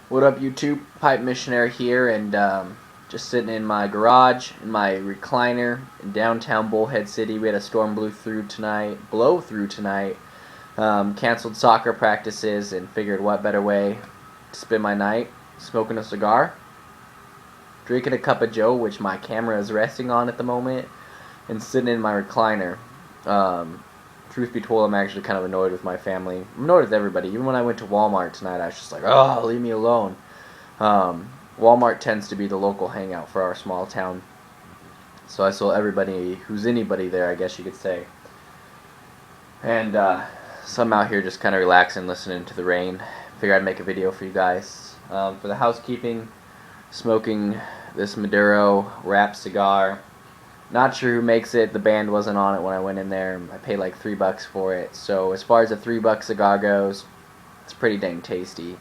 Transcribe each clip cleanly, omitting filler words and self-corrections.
What up, YouTube? Pipe Missionary here, and just sitting in my garage in my recliner in downtown Bullhead City. We had a storm blow through tonight. Canceled soccer practices, and figured what better way to spend my night smoking a cigar, drinking a cup of Joe, which my camera is resting on at the moment, and sitting in my recliner. Truth be told, I'm actually kind of annoyed with my family. I'm annoyed with everybody. Even when I went to Walmart tonight, I was just like, oh, leave me alone. Walmart tends to be the local hangout for our small town. So I saw everybody who's anybody there, I guess you could say. And so I'm out here just kind of relaxing, listening to the rain. Figured I'd make a video for you guys. For the housekeeping, smoking this Maduro wrap cigar. Not sure who makes it. The band wasn't on it when I went in there. I paid like $3 for it. So as far as a $3 cigar goes, it's pretty dang tasty.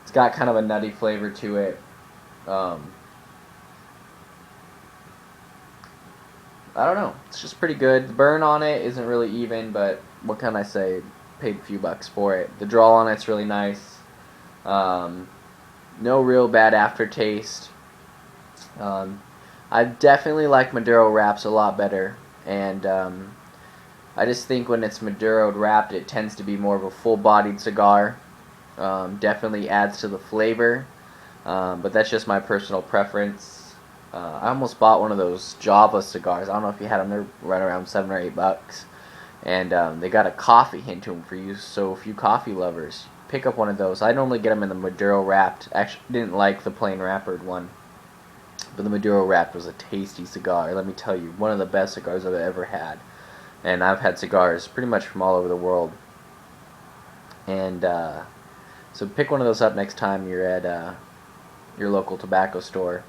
It's got kind of a nutty flavor to it. I don't know. It's just pretty good. The burn on it isn't really even, but what can I say? Paid a few bucks for it. The draw on it's really nice. No real bad aftertaste. I definitely like Maduro wraps a lot better, and I just think when it's Maduro wrapped, it tends to be more of a full-bodied cigar. Definitely adds to the flavor, but that's just my personal preference. I almost bought one of those Java cigars. I don't know if you had them. They're right around $7 or $8, and they got a coffee hint to them for you. So if you coffee lovers, pick up one of those. I normally get them in the Maduro wrapped. Actually, didn't like the plain wrappered one. But the Maduro wrapped was a tasty cigar. Let me tell you, one of the best cigars I've ever had. And I've had cigars pretty much from all over the world. And so pick one of those up next time you're at your local tobacco store.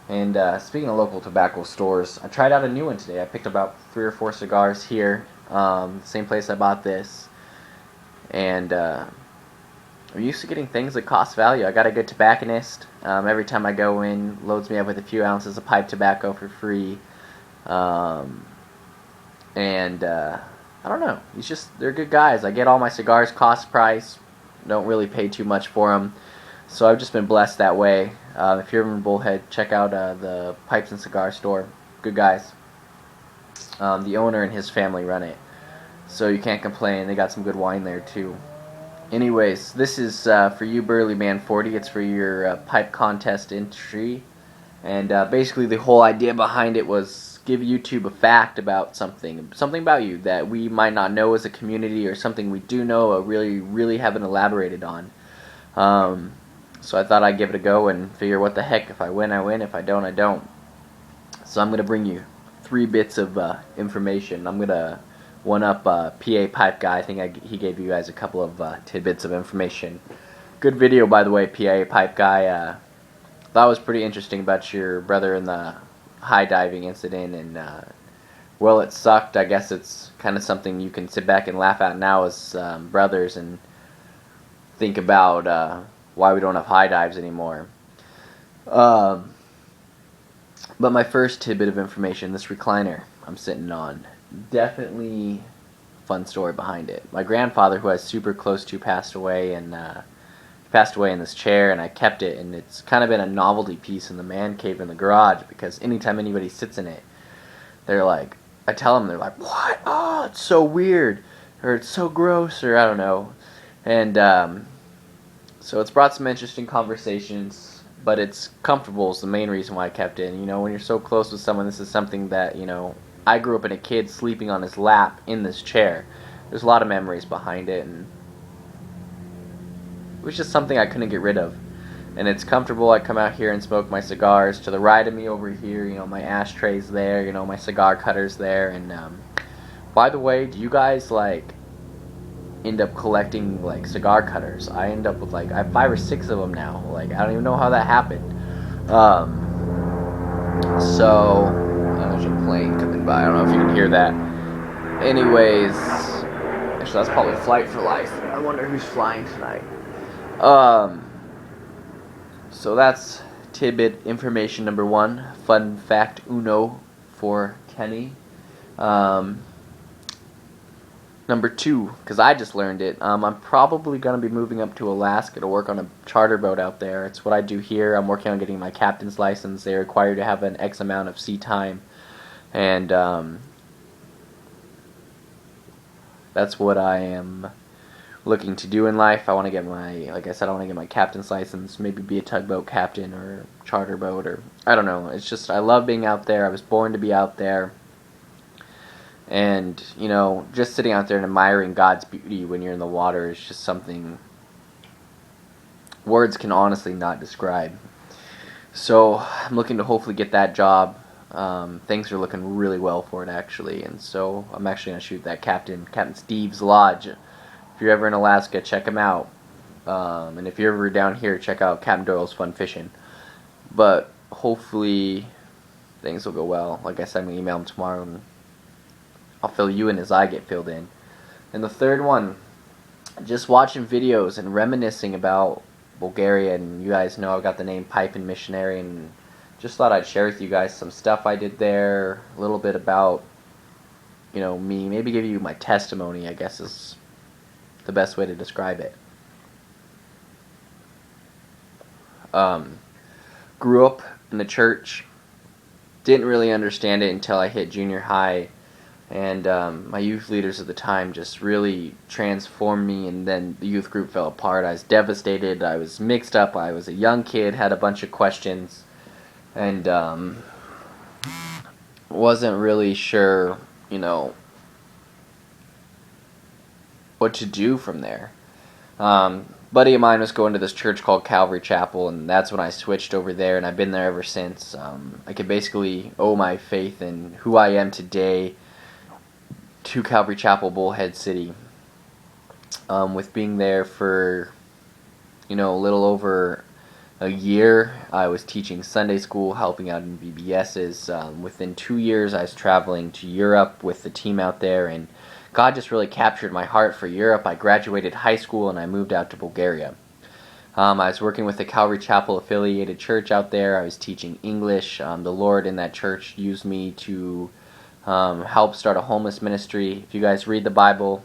And speaking of local tobacco stores, I tried out a new one today. I picked about 3 or 4 cigars here, same place I bought this. And I'm used to getting things that cost value. I got a good tobacconist. Every time I go in, loads me up with a few ounces of pipe tobacco for free. I don't know. They're good guys. I get all my cigars cost price. Don't really pay too much for them. So I've just been blessed that way. If you're in Bullhead, check out the Pipes and Cigar store. Good guys. The owner and his family run it. So you can't complain. They got some good wine there too. Anyways, this is for you, Burleyman40. It's for your pipe contest entry. And basically the whole idea behind it was give YouTube a fact about something about you that we might not know as a community, or something we do know but really haven't elaborated on. So I thought I'd give it a go and figure what the heck. If I win, I win. If I don't, I don't. So I'm going to bring you 3 bits of information. I'm going to one-up PA Pipe Guy. I think he gave you guys a couple of tidbits of information. Good video, by the way, PA Pipe Guy. Thought it was pretty interesting about your brother in the high diving incident, and well, it sucked. I guess it's kind of something you can sit back and laugh at now as brothers, and think about why we don't have high dives anymore. But my first tidbit of information, this recliner I'm sitting on, definitely fun story behind it. My grandfather, who I was super close to, passed away, and he passed away in this chair, and I kept it, and it's kind of been a novelty piece in the man cave in the garage, because anytime anybody sits in it, they're like, I tell them, they're like, what? Oh, it's so weird, or it's so gross, or I don't know. And so it's brought some interesting conversations, but it's comfortable is the main reason why I kept it. And, you know, when you're so close with someone, this is something that, you know, I grew up in a kid sleeping on his lap in this chair. There's a lot of memories behind it, and it was just something I couldn't get rid of. And it's comfortable. I come out here and smoke my cigars. To the right of me over here, you know, my ashtray's there, you know, my cigar cutter's there. And by the way, do you guys like end up collecting like cigar cutters? I end up with like, I have 5 or 6 of them now. Like, I don't even know how that happened. There's a plane coming by. I don't know if you can hear that. Anyways, actually that's probably Flight for Life. I wonder who's flying tonight. So that's tidbit information number 1. Fun fact uno for Kenny. Number 2, because I just learned it, I'm probably going to be moving up to Alaska to work on a charter boat out there. It's what I do here. I'm working on getting my captain's license. They require you to have an X amount of sea time, and that's what I am looking to do in life. I want to get like I said, I want to get my captain's license, maybe be a tugboat captain or charter boat, or I don't know. It's just, I love being out there. I was born to be out there. And, just sitting out there and admiring God's beauty when you're in the water is just something words can honestly not describe. So I'm looking to hopefully get that job. Things are looking really well for it, actually. And so I'm actually going to shoot that Captain Steve's Lodge. If you're ever in Alaska, check him out. And if you're ever down here, check out Captain Doyle's Fun Fishing. But hopefully things will go well. Like I said, I'm going to email him tomorrow, and I'll fill you in as I get filled in. And the third one, just watching videos and reminiscing about Bulgaria. And you guys know I got the name Pipe and Missionary, and just thought I'd share with you guys some stuff I did there, a little bit about, me, maybe give you my testimony, I guess is the best way to describe it. Grew up in the church, didn't really understand it until I hit junior high. And my youth leaders at the time just really transformed me, and then the youth group fell apart. I was devastated. I was mixed up. I was a young kid, had a bunch of questions, and wasn't really sure, what to do from there. Buddy of mine was going to this church called Calvary Chapel, and that's when I switched over there, and I've been there ever since. I could basically owe my faith in who I am today to Calvary Chapel, Bullhead City, with being there for, a little over a year. I was teaching Sunday school, helping out in VBS's. Within 2 years, I was traveling to Europe with the team out there, and God just really captured my heart for Europe. I graduated high school, and I moved out to Bulgaria. I was working with the Calvary Chapel affiliated church out there. I was teaching English. The Lord in that church used me to help start a homeless ministry. If you guys read the Bible,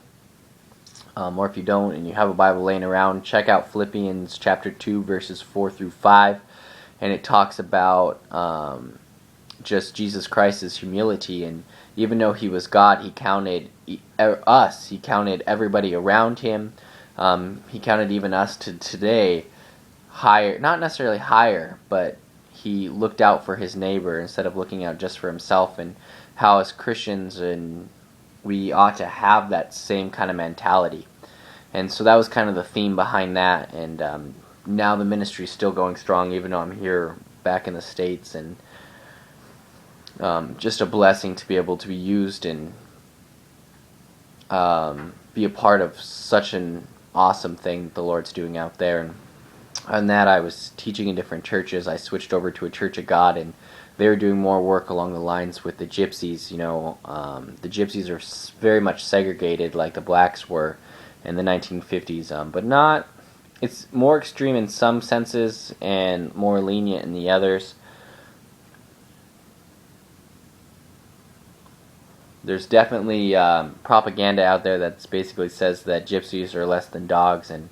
or if you don't and you have a Bible laying around, check out Philippians chapter 2 verses 4 through 5, and it talks about just Jesus Christ's humility. And even though he was God, he counted us, he counted everybody around him, he counted even us to today higher, not necessarily higher, but he looked out for his neighbor instead of looking out just for himself. And how as Christians, and we ought to have that same kind of mentality. And so that was kind of the theme behind that. And now the ministry is still going strong, even though I'm here back in the States. And just a blessing to be able to be used and be a part of such an awesome thing that the Lord's doing out there. And on that, I was teaching in different churches. I switched over to a Church of God, and they were doing more work along the lines with the gypsies. The gypsies are very much segregated like the blacks were in the 1950s, but not, it's more extreme in some senses and more lenient in the others. There's definitely propaganda out there that basically says that gypsies are less than dogs, and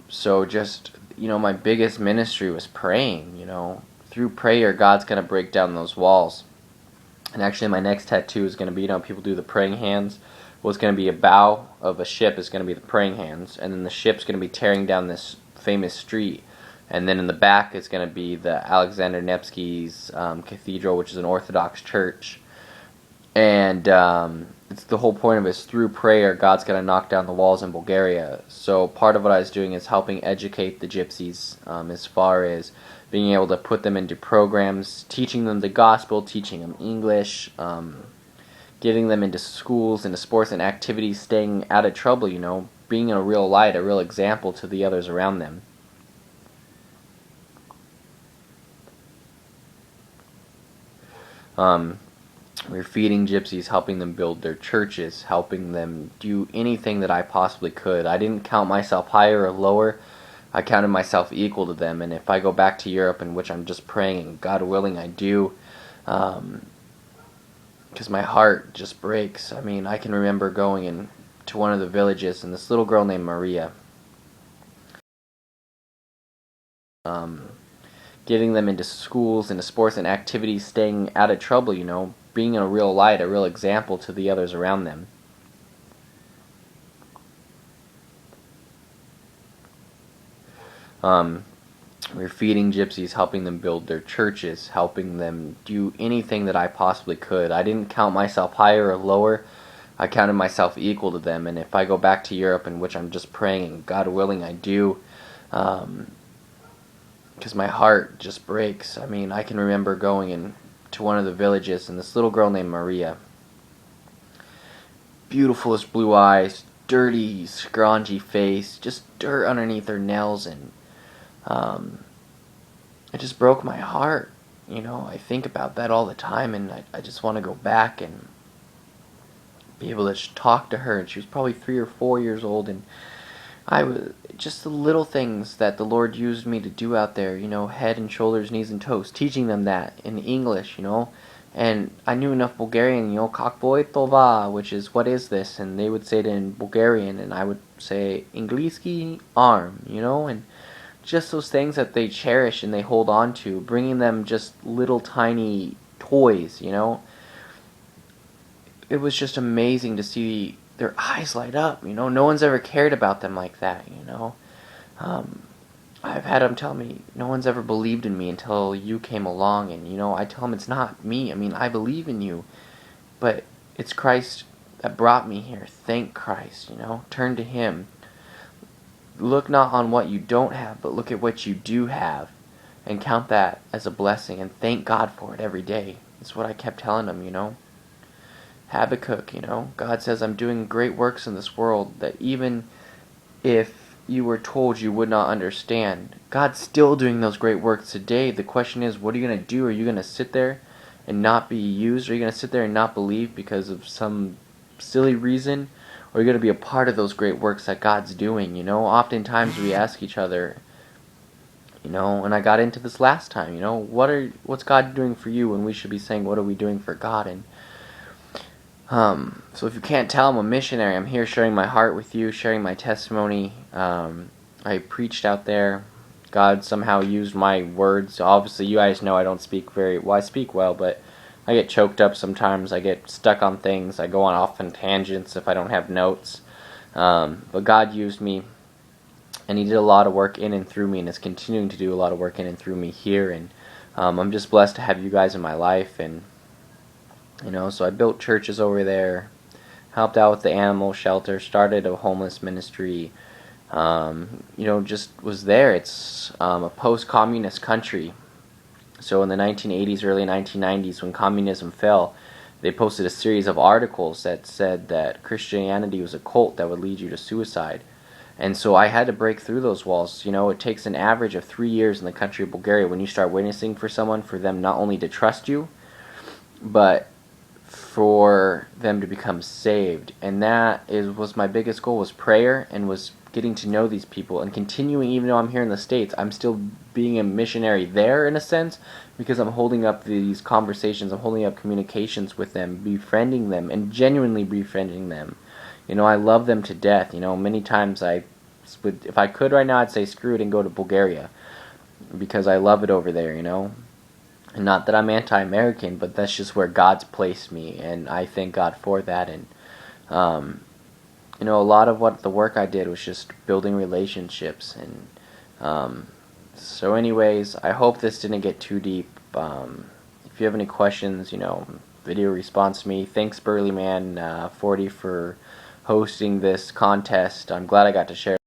so just, my biggest ministry was praying. Through prayer, God's going to break down those walls. And actually, my next tattoo is going to be, people do the praying hands. Well, it's going to be a bow of a ship is going to be the praying hands. And then the ship's going to be tearing down this famous street. And then in the back is going to be the Alexander Nevsky's cathedral, which is an Orthodox church. And it's the whole point of it is through prayer, God's going to knock down the walls in Bulgaria. So part of what I was doing is helping educate the gypsies as far as being able to put them into programs, teaching them the gospel, teaching them English, getting them into schools, into sports and activities, staying out of trouble, being a real light, a real example to the others around them. We're feeding gypsies, helping them build their churches, helping them do anything that I possibly could. I didn't count myself higher or lower. I counted myself equal to them. And if I go back to Europe, in which I'm just praying, and God willing I do, because my heart just breaks. I mean, I can remember going to one of the villages, and this little girl named Maria, um, getting them into schools, into sports and activities, staying out of trouble, being a real light, a real example to the others around them. We're feeding gypsies, helping them build their churches, helping them do anything that I possibly could. I didn't count myself higher or lower. I counted myself equal to them. And if I go back to Europe, in which I'm just praying, and God willing I do, because my heart just breaks. I mean, I can remember going to one of the villages, and this little girl named Maria, beautiful as blue eyes, dirty, scrawny face, just dirt underneath her nails, and it just broke my heart. I think about that all the time, and I just want to go back and be able to talk to her. And she was probably 3 or 4 years old, and I was just the little things that the Lord used me to do out there. Head and shoulders, knees and toes, teaching them that in English. And I knew enough Bulgarian. Kak tova, which is what is this, and they would say it in Bulgarian, and I would say Angliski arm. And just those things that they cherish and they hold on to, bringing them just little tiny toys, It was just amazing to see their eyes light up, No one's ever cared about them like that, I've had them tell me, no one's ever believed in me until you came along, and, I tell them it's not me. I mean, I believe in you, but it's Christ that brought me here. Thank Christ, Turn to Him. Look not on what you don't have, but look at what you do have, and count that as a blessing, and thank God for it every day. That's what I kept telling them, Habakkuk, God says, I'm doing great works in this world that even if you were told you would not understand, God's still doing those great works today. The question is, what are you going to do? Are you going to sit there and not be used? Are you going to sit there and not believe because of some silly reason? Or are you going to be a part of those great works that God's doing? Oftentimes we ask each other, and I got into this last time, what's God doing for you? And we should be saying, what are we doing for God? And so if you can't tell, I'm a missionary. I'm here sharing my heart with you, sharing my testimony. I preached out there. God somehow used my words. Obviously, you guys know I don't speak I speak well, but I get choked up sometimes. I get stuck on things. I go off on tangents if I don't have notes. But God used me, and He did a lot of work in and through me, and is continuing to do a lot of work in and through me here. And I'm just blessed to have you guys in my life. And so I built churches over there, helped out with the animal shelter, started a homeless ministry. Just was there. It's a post-communist country. So in the 1980s, early 1990s, when communism fell, they posted a series of articles that said that Christianity was a cult that would lead you to suicide. And so I had to break through those walls. It takes an average of 3 years in the country of Bulgaria when you start witnessing for someone, for them not only to trust you, but for them to become saved. And that was my biggest goal, was prayer, and was getting to know these people and continuing. Even though I'm here in the States, I'm still being a missionary there in a sense, because I'm holding up these conversations, I'm holding up communications with them, befriending them, and genuinely befriending them. I love them to death. Many times if I could right now, I'd say screw it and go to Bulgaria, because I love it over there, And not that I'm anti-American, but that's just where God's placed me, and I thank God for that. And a lot of what the work I did was just building relationships. And so anyways, I hope this didn't get too deep. If you have any questions, video response to me. Thanks Burleyman40 for hosting this contest. I'm glad I got to share.